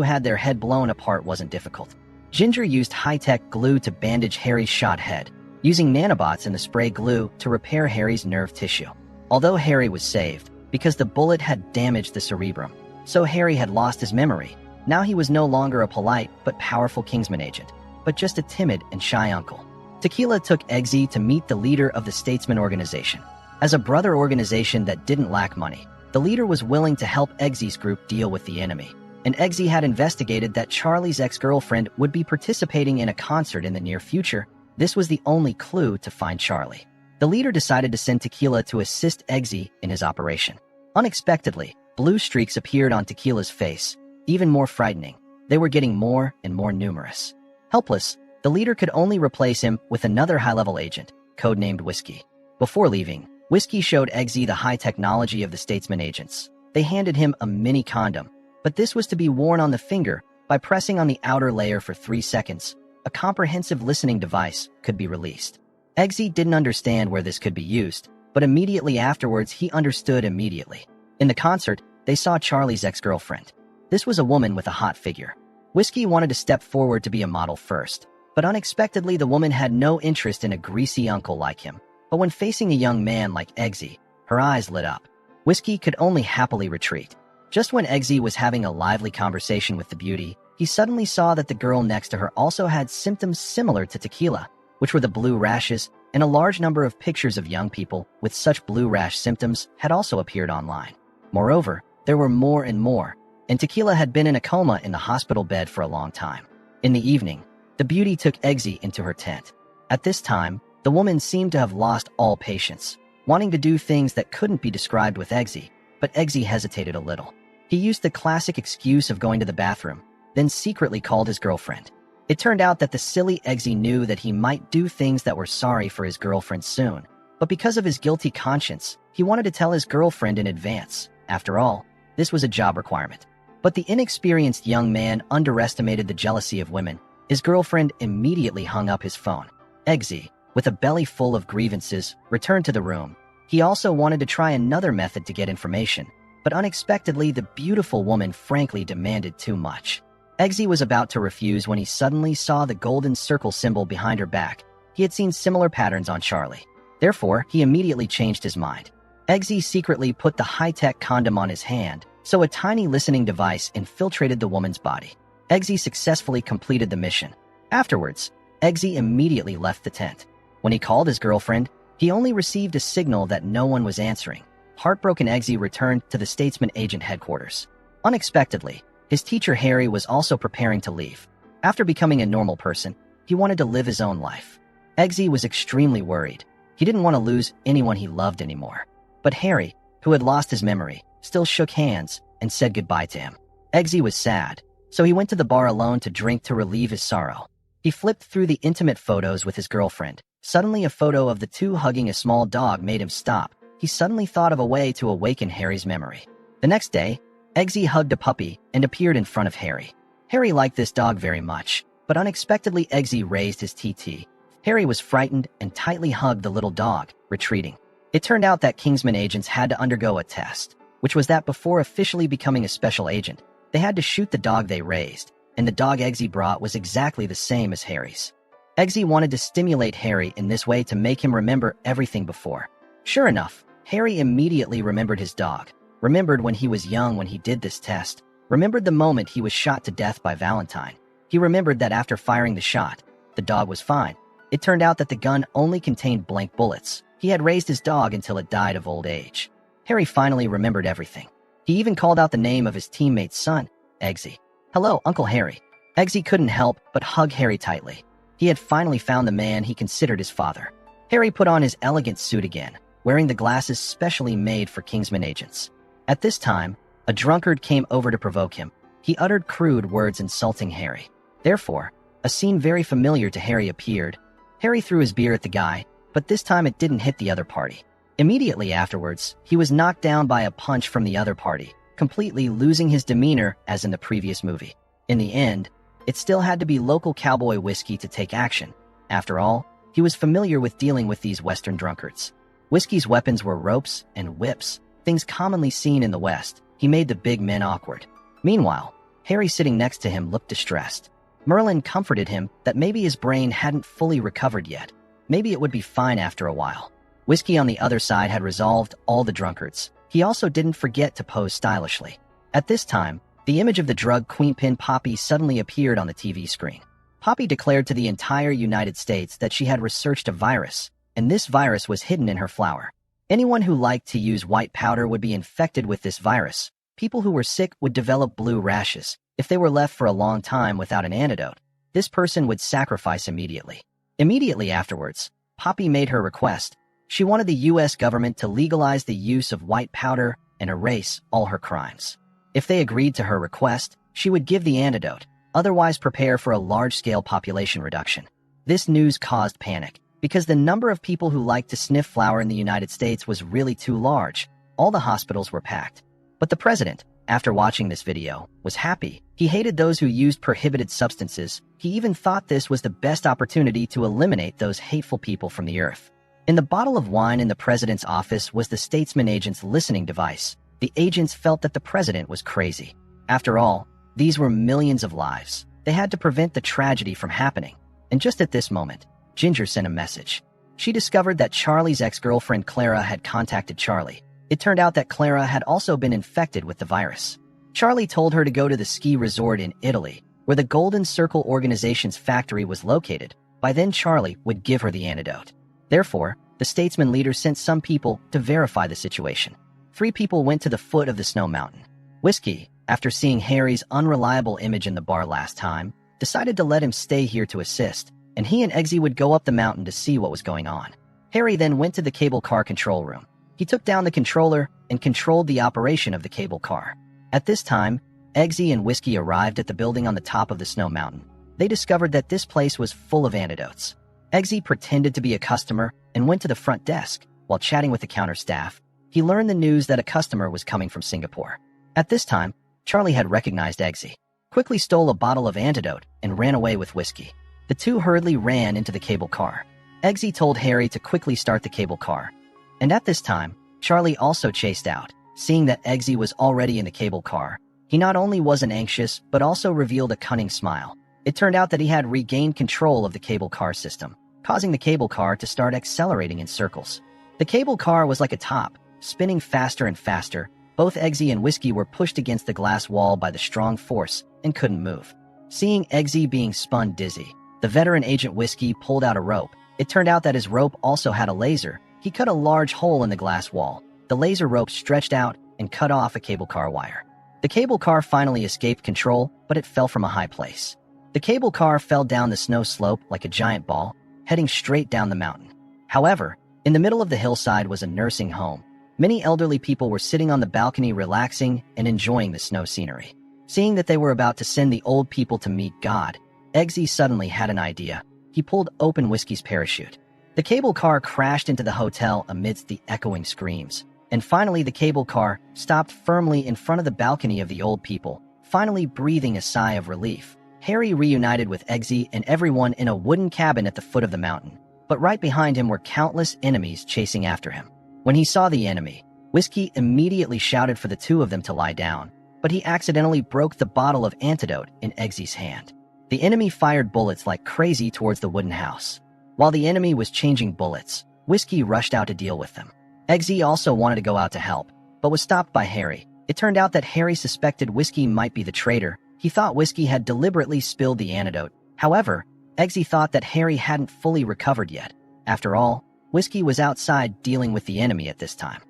had their head blown apart wasn't difficult. Ginger used high-tech glue to bandage Harry's shot head, using nanobots in the spray glue to repair Harry's nerve tissue. Although Harry was saved, because the bullet had damaged the cerebrum, so Harry had lost his memory. Now he was no longer a polite but powerful Kingsman agent, but just a timid and shy uncle. Tequila took Eggsy to meet the leader of the Statesman organization. As a brother organization that didn't lack money, the leader was willing to help Eggsy's group deal with the enemy. And Eggsy had investigated that Charlie's ex-girlfriend would be participating in a concert in the near future. This was the only clue to find Charlie. The leader decided to send Tequila to assist Eggsy in his operation. Unexpectedly, blue streaks appeared on Tequila's face, even more frightening. They were getting more and more numerous. Helpless, the leader could only replace him with another high-level agent, codenamed Whiskey. Before leaving, Whiskey showed Eggsy the high technology of the Statesman agents. They handed him a mini condom, but this was to be worn on the finger. By pressing on the outer layer for 3 seconds, a comprehensive listening device could be released. Eggsy didn't understand where this could be used, but immediately afterwards he understood immediately. In the concert, they saw Charlie's ex-girlfriend. This was a woman with a hot figure. Whiskey wanted to step forward to be a model first, but unexpectedly the woman had no interest in a greasy uncle like him. But when facing a young man like Eggsy, her eyes lit up. Whiskey could only happily retreat. Just when Eggsy was having a lively conversation with the beauty, he suddenly saw that the girl next to her also had symptoms similar to Tequila, which were the blue rashes, and a large number of pictures of young people with such blue rash symptoms had also appeared online. Moreover, there were more and more, and Tequila had been in a coma in the hospital bed for a long time. In the evening, the beauty took Eggsy into her tent. At this time, the woman seemed to have lost all patience, wanting to do things that couldn't be described with Eggsy, but Eggsy hesitated a little. He used the classic excuse of going to the bathroom, then secretly called his girlfriend. It turned out that the silly Eggsy knew that he might do things that were sorry for his girlfriend soon, but because of his guilty conscience, he wanted to tell his girlfriend in advance. After all, this was a job requirement. But the inexperienced young man underestimated the jealousy of women. His girlfriend immediately hung up his phone. Eggsy, with a belly full of grievances, returned to the room. He also wanted to try another method to get information, but unexpectedly the beautiful woman frankly demanded too much. Eggsy was about to refuse when he suddenly saw the golden circle symbol behind her back. He had seen similar patterns on Charlie. Therefore, he immediately changed his mind. Eggsy secretly put the high-tech condom on his hand, so a tiny listening device infiltrated the woman's body. Eggsy successfully completed the mission. Afterwards, Eggsy immediately left the tent. When he called his girlfriend, he only received a signal that no one was answering. Heartbroken Eggsy returned to the Statesman agent headquarters. Unexpectedly, his teacher Harry was also preparing to leave. After becoming a normal person, he wanted to live his own life. Eggsy was extremely worried. He didn't want to lose anyone he loved anymore. But Harry, who had lost his memory, still shook hands and said goodbye to him. Eggsy was sad, so he went to the bar alone to drink to relieve his sorrow. He flipped through the intimate photos with his girlfriend. Suddenly, a photo of the two hugging a small dog made him stop. He suddenly thought of a way to awaken Harry's memory. The next day, Eggsy hugged a puppy and appeared in front of Harry. Harry liked this dog very much, but unexpectedly Eggsy raised his TT. Harry was frightened and tightly hugged the little dog, retreating. It turned out that Kingsman agents had to undergo a test, which was that before officially becoming a special agent, they had to shoot the dog they raised, and the dog Eggsy brought was exactly the same as Harry's. Eggsy wanted to stimulate Harry in this way to make him remember everything before. Sure enough, Harry immediately remembered his dog, remembered when he was young when he did this test, remembered the moment he was shot to death by Valentine. He remembered that after firing the shot, the dog was fine. It turned out that the gun only contained blank bullets. He had raised his dog until it died of old age. Harry finally remembered everything. He even called out the name of his teammate's son, Eggsy. "Hello, Uncle Harry." Eggsy couldn't help but hug Harry tightly. He had finally found the man he considered his father. Harry put on his elegant suit again, wearing the glasses specially made for Kingsman agents. At this time, a drunkard came over to provoke him. He uttered crude words insulting Harry. Therefore, a scene very familiar to Harry appeared. Harry threw his beer at the guy, but this time it didn't hit the other party. Immediately afterwards, he was knocked down by a punch from the other party, completely losing his demeanor as in the previous movie. In the end, it still had to be local cowboy Whiskey to take action. After all, he was familiar with dealing with these Western drunkards. Whiskey's weapons were ropes and whips, things commonly seen in the West. He made the big men awkward. Meanwhile, Harry sitting next to him looked distressed. Merlin comforted him that maybe his brain hadn't fully recovered yet. Maybe it would be fine after a while. Whiskey on the other side had resolved all the drunkards. He also didn't forget to pose stylishly. At this time, the image of the drug queenpin Poppy suddenly appeared on the TV screen. Poppy declared to the entire United States that she had researched a virus, and this virus was hidden in her flour. Anyone who liked to use white powder would be infected with this virus. People who were sick would develop blue rashes. If they were left for a long time without an antidote, this person would sacrifice immediately. Immediately afterwards, Poppy made her request. She wanted the U.S. government to legalize the use of white powder and erase all her crimes. If they agreed to her request, she would give the antidote, otherwise prepare for a large-scale population reduction. This news caused panic, because the number of people who liked to sniff flour in the United States was really too large. All the hospitals were packed. But the president, after watching this video, was happy. He hated those who used prohibited substances. He even thought this was the best opportunity to eliminate those hateful people from the earth. In the bottle of wine in the president's office was the statesman agent's listening device. The agents felt that the president was crazy. After all, these were millions of lives. They had to prevent the tragedy from happening. And just at this moment, Ginger sent a message. She discovered that Charlie's ex-girlfriend Clara had contacted Charlie. It turned out that Clara had also been infected with the virus. Charlie told her to go to the ski resort in Italy, where the Golden Circle organization's factory was located. By then, Charlie would give her the antidote. Therefore, the statesman leader sent some people to verify the situation. 3 people went to the foot of the snow mountain. Whiskey, after seeing Harry's unreliable image in the bar last time, decided to let him stay here to assist, and he and Eggsy would go up the mountain to see what was going on. Harry then went to the cable car control room. He took down the controller and controlled the operation of the cable car. At this time, Eggsy and Whiskey arrived at the building on the top of the snow mountain. they discovered that this place was full of antidotes. Eggsy pretended to be a customer and went to the front desk. While chatting with the counter staff, he learned the news that a customer was coming from Singapore. At this time, Charlie had recognized Eggsy, quickly stole a bottle of antidote, and ran away with whiskey. The two hurriedly ran into the cable car. Eggsy told Harry to quickly start the cable car. And at this time, Charlie also chased out. Seeing that Eggsy was already in the cable car, he not only wasn't anxious, but also revealed a cunning smile. It turned out that he had regained control of the cable car system, causing the cable car to start accelerating in circles. The cable car was like a top, spinning faster and faster. Both Eggsy and Whiskey were pushed against the glass wall by the strong force and couldn't move. Seeing Eggsy being spun dizzy, the veteran agent Whiskey pulled out a rope. It turned out that his rope also had a laser. He cut a large hole in the glass wall. The laser rope stretched out and cut off a cable car wire. The cable car finally escaped control, but it fell from a high place. The cable car fell down the snow slope like a giant ball, heading straight down the mountain. However, in the middle of the hillside was a nursing home. Many elderly people were sitting on the balcony relaxing and enjoying the snow scenery. Seeing that they were about to send the old people to meet God, Eggsy suddenly had an idea. He pulled open Whiskey's parachute. The cable car crashed into the hotel amidst the echoing screams. And finally, the cable car stopped firmly in front of the balcony of the old people, finally breathing a sigh of relief. Harry reunited with Eggsy and everyone in a wooden cabin at the foot of the mountain. But right behind him were countless enemies chasing after him. When he saw the enemy, Whiskey immediately shouted for the two of them to lie down, but he accidentally broke the bottle of antidote in Eggsy's hand. The enemy fired bullets like crazy towards the wooden house. While the enemy was changing bullets, Whiskey rushed out to deal with them. Eggsy also wanted to go out to help, but was stopped by Harry. It turned out that Harry suspected Whiskey might be the traitor. He thought Whiskey had deliberately spilled the antidote. However, Eggsy thought that Harry hadn't fully recovered yet. After all, Whiskey was outside dealing with the enemy at this time.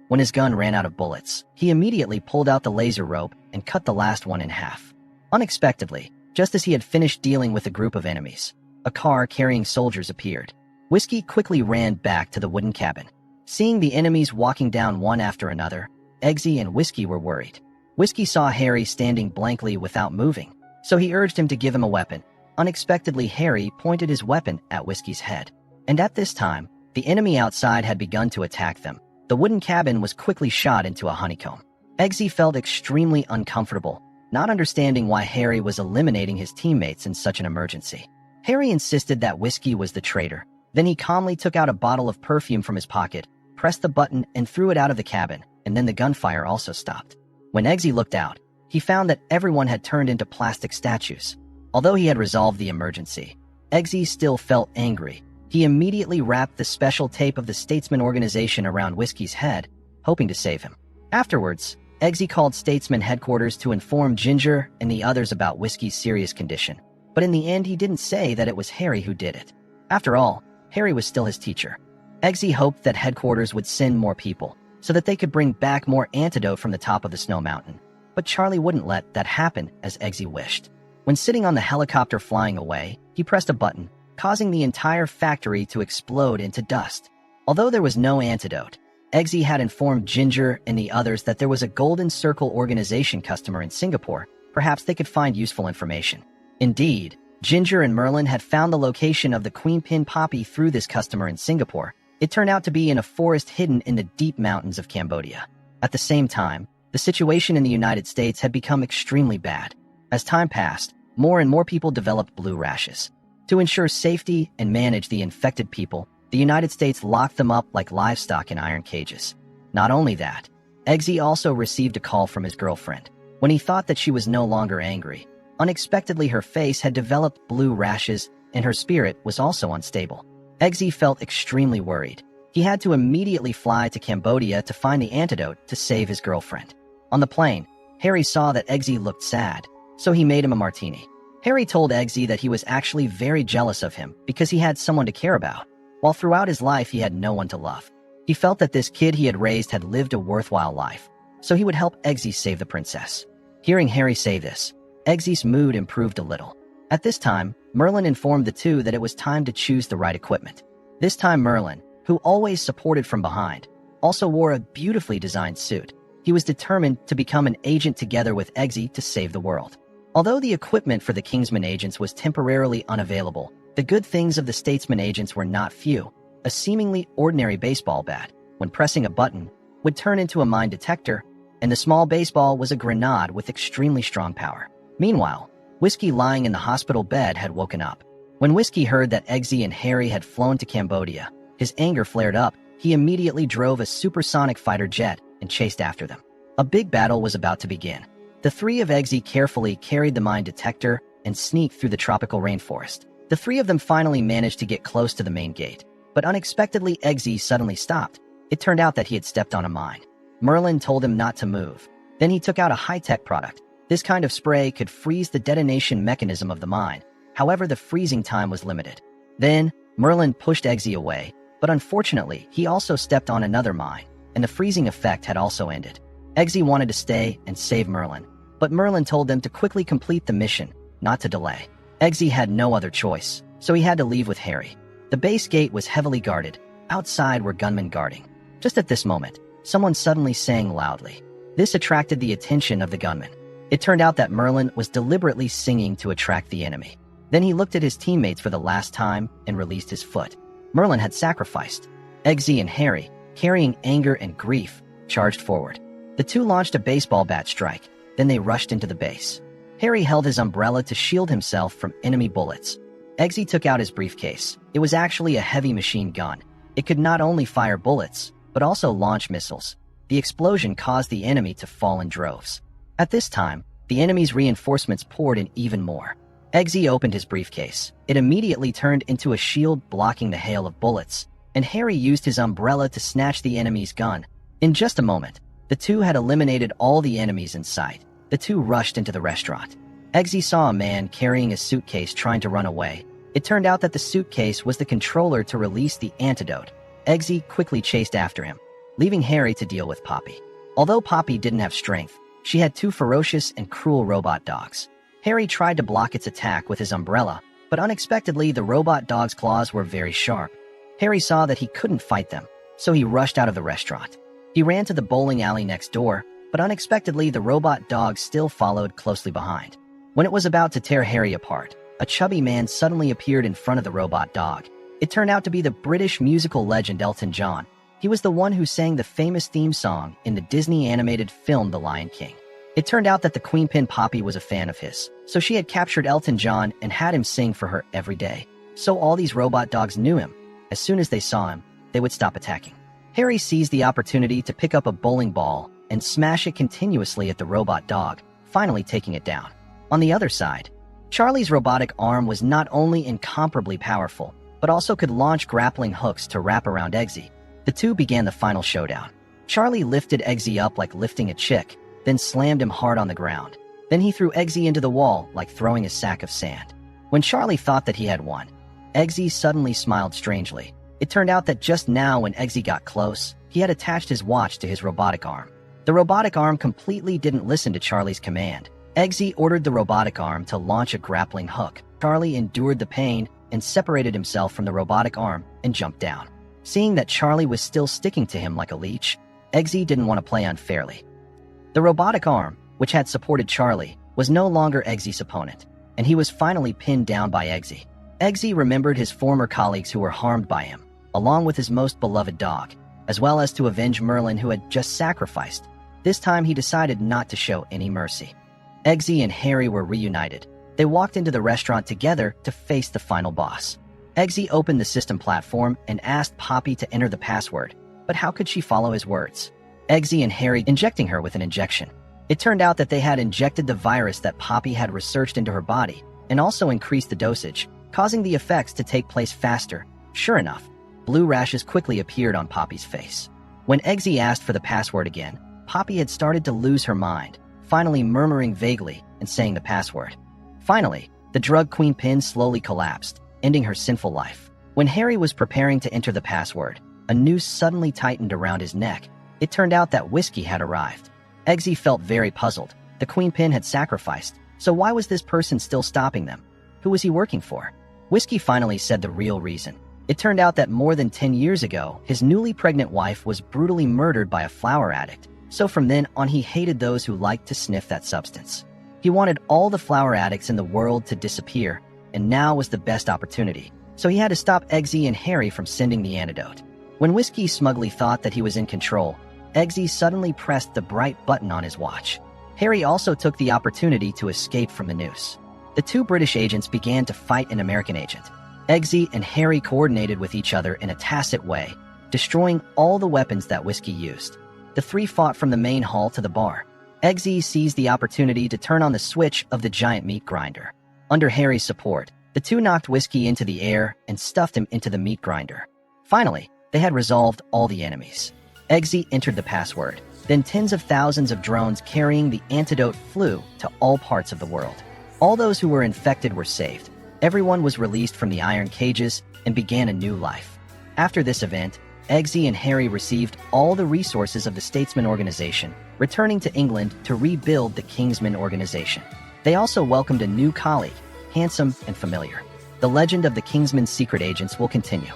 When his gun ran out of bullets, he immediately pulled out the laser rope and cut the last one in half. Unexpectedly, just as he had finished dealing with a group of enemies, a car carrying soldiers appeared. Whiskey quickly ran back to the wooden cabin. Seeing the enemies walking down one after another, Eggsy and Whiskey were worried. Whiskey saw Harry standing blankly without moving, so he urged him to give him a weapon. Unexpectedly, Harry pointed his weapon at Whiskey's head. And at this time, the enemy outside had begun to attack them. The wooden cabin was quickly shot into a honeycomb. Eggsy felt extremely uncomfortable, not understanding why Harry was eliminating his teammates in such an emergency. Harry insisted that Whiskey was the traitor. Then he calmly took out a bottle of perfume from his pocket, pressed the button, and threw it out of the cabin, and then the gunfire also stopped. When Eggsy looked out, he found that everyone had turned into plastic statues. Although he had resolved the emergency, Eggsy still felt angry. He immediately wrapped the special tape of the Statesman organization around Whiskey's head, hoping to save him. Afterwards, Eggsy called Statesman headquarters to inform Ginger and the others about Whiskey's serious condition. But in the end, he didn't say that it was Harry who did it. After all, Harry was still his teacher. Eggsy hoped that headquarters would send more people, so that they could bring back more antidote from the top of the snow mountain. But Charlie wouldn't let that happen as Eggsy wished. When sitting on the helicopter flying away, he pressed a button, causing the entire factory to explode into dust. Although there was no antidote, Eggsy had informed Ginger and the others that there was a Golden Circle organization customer in Singapore. Perhaps they could find useful information. Indeed, Ginger and Merlin had found the location of the Queen Pin Poppy through this customer in Singapore. It turned out to be in a forest hidden in the deep mountains of Cambodia. At the same time, the situation in the United States had become extremely bad. As time passed, more and more people developed blue rashes. To ensure safety and manage the infected people, the United States locked them up like livestock in iron cages. Not only that, Eggsy also received a call from his girlfriend. When he thought that she was no longer angry, unexpectedly her face had developed blue rashes and her spirit was also unstable. Eggsy felt extremely worried. He had to immediately fly to Cambodia to find the antidote to save his girlfriend. On the plane, Harry saw that Eggsy looked sad, so he made him a martini. Harry told Eggsy that he was actually very jealous of him because he had someone to care about, while throughout his life he had no one to love. He felt that this kid he had raised had lived a worthwhile life, so he would help Eggsy save the princess. Hearing Harry say this, Eggsy's mood improved a little. At this time, Merlin informed the two that it was time to choose the right equipment. This time Merlin, who always supported from behind, also wore a beautifully designed suit. He was determined to become an agent together with Eggsy to save the world. Although the equipment for the Kingsman agents was temporarily unavailable, the good things of the Statesman agents were not few. A seemingly ordinary baseball bat, when pressing a button, would turn into a mine detector, and the small baseball was a grenade with extremely strong power. Meanwhile, Whiskey, lying in the hospital bed, had woken up. When Whiskey heard that Eggsy and Harry had flown to Cambodia, his anger flared up. He immediately drove a supersonic fighter jet and chased after them. A big battle was about to begin. The three of Eggsy carefully carried the mine detector and sneaked through the tropical rainforest. The three of them finally managed to get close to the main gate, but unexpectedly Eggsy suddenly stopped. It turned out that he had stepped on a mine. Merlin told him not to move. Then he took out a high-tech product. This kind of spray could freeze the detonation mechanism of the mine. However, the freezing time was limited. Then, Merlin pushed Eggsy away, but unfortunately, he also stepped on another mine, and the freezing effect had also ended. Eggsy wanted to stay and save Merlin, but Merlin told them to quickly complete the mission, not to delay. Eggsy had no other choice, so he had to leave with Harry. The base gate was heavily guarded. Outside were gunmen guarding. Just at this moment, someone suddenly sang loudly. This attracted the attention of the gunmen. It turned out that Merlin was deliberately singing to attract the enemy. Then he looked at his teammates for the last time and released his foot. Merlin had sacrificed. Eggsy and Harry, carrying anger and grief, charged forward. The two launched a baseball bat strike. Then they rushed into the base. Harry held his umbrella to shield himself from enemy bullets. Eggsy took out his briefcase. It was actually a heavy machine gun. It could not only fire bullets, but also launch missiles. The explosion caused the enemy to fall in droves. At this time, the enemy's reinforcements poured in even more. Eggsy opened his briefcase. It immediately turned into a shield blocking the hail of bullets, and Harry used his umbrella to snatch the enemy's gun. In just a moment, the two had eliminated all the enemies in sight. The two rushed into the restaurant. Eggsy saw a man carrying a suitcase trying to run away. It turned out that the suitcase was the controller to release the antidote. Eggsy quickly chased after him, leaving Harry to deal with Poppy. Although Poppy didn't have strength, she had two ferocious and cruel robot dogs. Harry tried to block its attack with his umbrella, but unexpectedly the robot dog's claws were very sharp. Harry saw that he couldn't fight them, so he rushed out of the restaurant. He ran to the bowling alley next door, but unexpectedly the robot dog still followed closely behind. When it was about to tear Harry apart, a chubby man suddenly appeared in front of the robot dog. It turned out to be the British musical legend Elton John. He was the one who sang the famous theme song in the Disney animated film The Lion King. It turned out that the Queen Pin Poppy was a fan of his, so she had captured Elton John and had him sing for her every day. So all these robot dogs knew him. As soon as they saw him, they would stop attacking. Harry seized the opportunity to pick up a bowling ball and smash it continuously at the robot dog, finally taking it down. On the other side, Charlie's robotic arm was not only incomparably powerful, but also could launch grappling hooks to wrap around Eggsy. The two began the final showdown. Charlie lifted Eggsy up like lifting a chick, then slammed him hard on the ground. Then he threw Eggsy into the wall like throwing a sack of sand. When Charlie thought that he had won, Eggsy suddenly smiled strangely. It turned out that just now when Eggsy got close, he had attached his watch to his robotic arm. The robotic arm completely didn't listen to Charlie's command. Eggsy ordered the robotic arm to launch a grappling hook. Charlie endured the pain and separated himself from the robotic arm and jumped down. Seeing that Charlie was still sticking to him like a leech, Eggsy didn't want to play unfairly. The robotic arm, which had supported Charlie, was no longer Eggsy's opponent, and he was finally pinned down by Eggsy. Eggsy remembered his former colleagues who were harmed by him, along with his most beloved dog, as well as to avenge Merlin who had just sacrificed. This time he decided not to show any mercy. Eggsy and Harry were reunited. They walked into the restaurant together to face the final boss. Eggsy opened the system platform and asked Poppy to enter the password, but how could she follow his words? Eggsy and Harry injecting her with an injection. It turned out that they had injected the virus that Poppy had researched into her body and also increased the dosage, causing the effects to take place faster. Sure enough, blue rashes quickly appeared on Poppy's face. When Eggsy asked for the password again, Poppy had started to lose her mind, finally murmuring vaguely and saying the password. Finally, the drug Queen Pin slowly collapsed, ending her sinful life. When Harry was preparing to enter the password, a noose suddenly tightened around his neck. It turned out that Whiskey had arrived. Eggsy felt very puzzled. The Queen Pin had sacrificed, so why was this person still stopping them? Who was he working for? Whiskey finally said the real reason. It turned out that more than 10 years ago, his newly pregnant wife was brutally murdered by a flower addict. So from then on, he hated those who liked to sniff that substance. He wanted all the flower addicts in the world to disappear, and now was the best opportunity. So he had to stop Eggsy and Harry from sending the antidote. When Whiskey smugly thought that he was in control, Eggsy suddenly pressed the bright button on his watch. Harry also took the opportunity to escape from the noose. The two British agents began to fight an American agent. Eggsy and Harry coordinated with each other in a tacit way, destroying all the weapons that Whiskey used. The three fought from the main hall to the bar. Eggsy seized the opportunity to turn on the switch of the giant meat grinder. Under Harry's support, the two knocked Whiskey into the air and stuffed him into the meat grinder. Finally, they had resolved all the enemies. Eggsy entered the password. Then tens of thousands of drones carrying the antidote flew to all parts of the world. All those who were infected were saved. Everyone was released from the iron cages and began a new life. After this event, Eggsy and Harry received all the resources of the Statesman organization, returning to England to rebuild the Kingsman organization. They also welcomed a new colleague, handsome and familiar. The legend of the Kingsman's secret agents will continue.